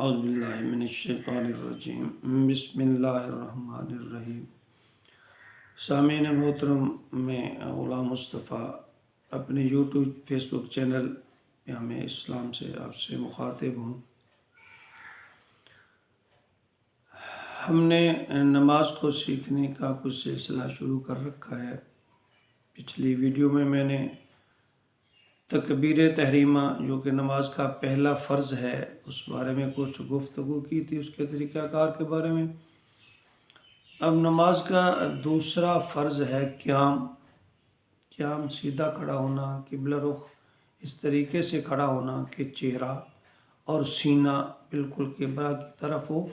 اعوذ باللہ من الشیطان الرجیم بسم اللہ الرحمن الرحیم۔ سامعین محترم، میں غلام مصطفیٰ اپنے یوٹیوب فیس بک چینل پیام اسلام سے آپ سے مخاطب ہوں۔ ہم نے نماز کو سیکھنے کا کچھ سلسلہ شروع کر رکھا ہے۔ پچھلی ویڈیو میں میں نے تکبیر تحریمہ جو کہ نماز کا پہلا فرض ہے اس بارے میں کچھ گفتگو کی تھی، اس کے طریقہ کار کے بارے میں۔ اب نماز کا دوسرا فرض ہے قیام، سیدھا کھڑا ہونا، قبلہ رخ اس طریقے سے کھڑا ہونا کہ چہرہ اور سینہ بالکل قبلہ کی طرف ہو۔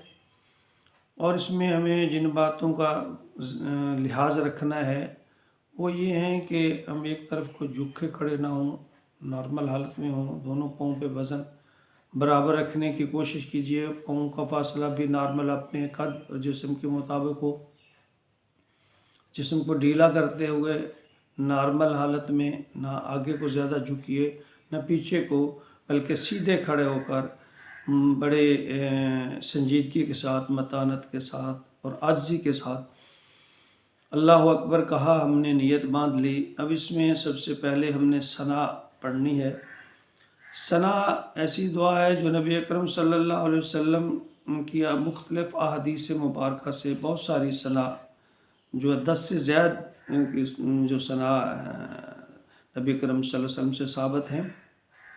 اور اس میں ہمیں جن باتوں کا لحاظ رکھنا ہے وہ یہ ہیں کہ ہم ایک طرف کو جھک کے کھڑے نہ ہوں، نارمل حالت میں ہوں، دونوں پاؤں پہ وزن برابر رکھنے کی کوشش کیجیے، پاؤں کا فاصلہ بھی نارمل اپنے قد اور جسم کے مطابق ہو۔ جسم کو ڈھیلا کرتے ہوئے نارمل حالت میں نہ آگے کو زیادہ جھکیے نہ پیچھے کو، بلکہ سیدھے کھڑے ہو کر بڑے سنجیدگی کے ساتھ، متانت کے ساتھ اور عاجزی کے ساتھ اللہ اکبر کہا، ہم نے نیت باندھ لی۔ اب اس میں سب سے پہلے ہم نے ثنا پڑھنی ہے۔ ثنا ایسی دعا ہے جو نبی اکرم صلی اللہ علیہ وسلم کی مختلف احادیث مبارکہ سے بہت ساری ثنا جو 10 سے زیادہ جو ثنا نبی اکرم صلی اللہ علیہ وسلم سے ثابت ہیں،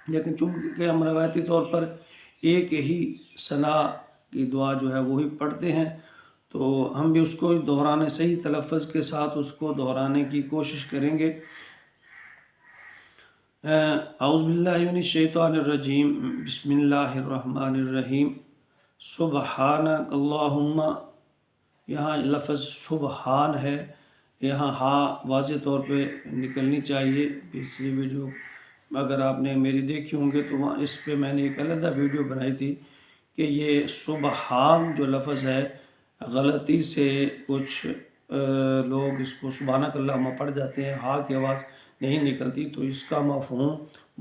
لیکن چونکہ ہم روایتی طور پر ایک ہی ثنا کی دعا جو ہے وہی پڑھتے ہیں، تو ہم بھی اس کو دہرانے صحیح تلفظ کے ساتھ اس کو دہرانے کی کوشش کریں گے۔ اعوذ باللہ من الشیطان الرجیم بسم اللہ الرحمن الرحیم۔ سبحانک اللہم، یہاں لفظ سبحان ہے، یہاں ہا واضح طور پہ نکلنی چاہیے۔ پچھلی ویڈیو اگر آپ نے میری دیکھی ہوں گے تو وہاں اس پہ میں نے ایک علیحدہ ویڈیو بنائی تھی کہ یہ سبحان جو لفظ ہے غلطی سے کچھ لوگ اس کو سبحانک اللہم پڑھ جاتے ہیں، ہا کی آواز نہیں نکلتی، تو اس کا مفہوم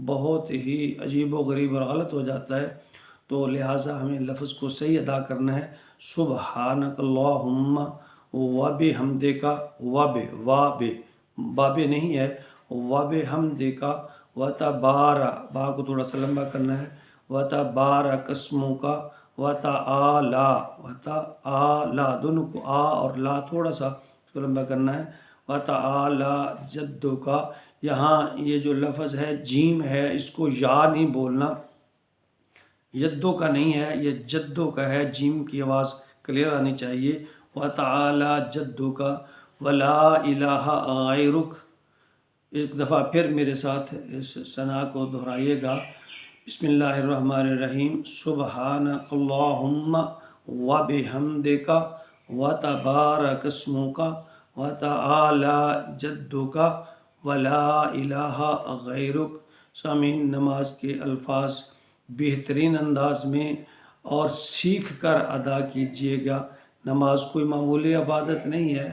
بہت ہی عجیب و غریب اور غلط ہو جاتا ہے۔ تو لہٰذا ہمیں لفظ کو صحیح ادا کرنا ہے۔ سبحانک اللہم وبحمدک، بابے نہیں ہے، وبحمدک وتبارک، با کو تھوڑا سا لمبا کرنا ہے، وتبارک اسمک وتعالی، دونوں کو آ اور لا تھوڑا سا اس کو لمبا کرنا ہے، وتعالی جدک۔ یہاں یہ جو لفظ ہے جیم ہے، اس کو یا نہیں بولنا، یدو کا نہیں ہے، یہ جدو کا ہے، جیم کی آواز کلیئر آنی چاہیے۔ وتعالی جدک ولا الہ غیرک۔ ایک دفعہ پھر میرے ساتھ اس ثنا کو دہرائیے گا۔ بسم اللہ الرحمن الرحیم۔ سبحانک اللہم وبحمدک وتبارک اسمک وتعالی جدک ولا الہ غیرک۔ سامعین، نماز کے الفاظ بہترین انداز میں اور سیکھ کر ادا کیجیے گا۔ نماز کوئی معمولی عبادت نہیں ہے،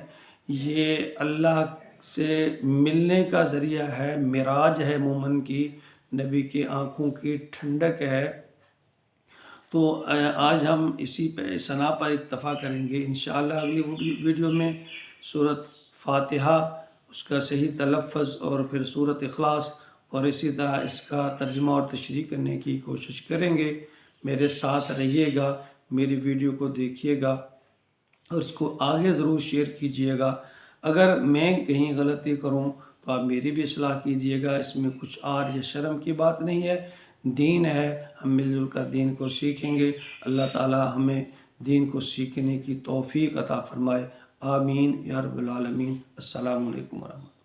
یہ اللہ سے ملنے کا ذریعہ ہے، معراج ہے مومن کی، نبی کی آنکھوں کی ٹھنڈک ہے۔ تو آج ہم اسی پہ ثنا پر اکتفا کریں گے۔ انشاءاللہ اگلی ویڈیو میں سورۃ فاتحہ، اس کا صحیح تلفظ اور پھر سورۃ اخلاص اور اسی طرح اس کا ترجمہ اور تشریح کرنے کی کوشش کریں گے۔ میرے ساتھ رہیے گا، میری ویڈیو کو دیکھیے گا اور اس کو آگے ضرور شیئر کیجیے گا۔ اگر میں کہیں غلطی کروں تو آپ میری بھی اصلاح کیجیے گا، اس میں کچھ آر یا شرم کی بات نہیں ہے، دین ہے، ہم مل جل کر دین کو سیکھیں گے۔ اللہ تعالی ہمیں دین کو سیکھنے کی توفیق عطا فرمائے، آمین یا رب العالمین۔ السلام علیکم ورحمۃ اللہ۔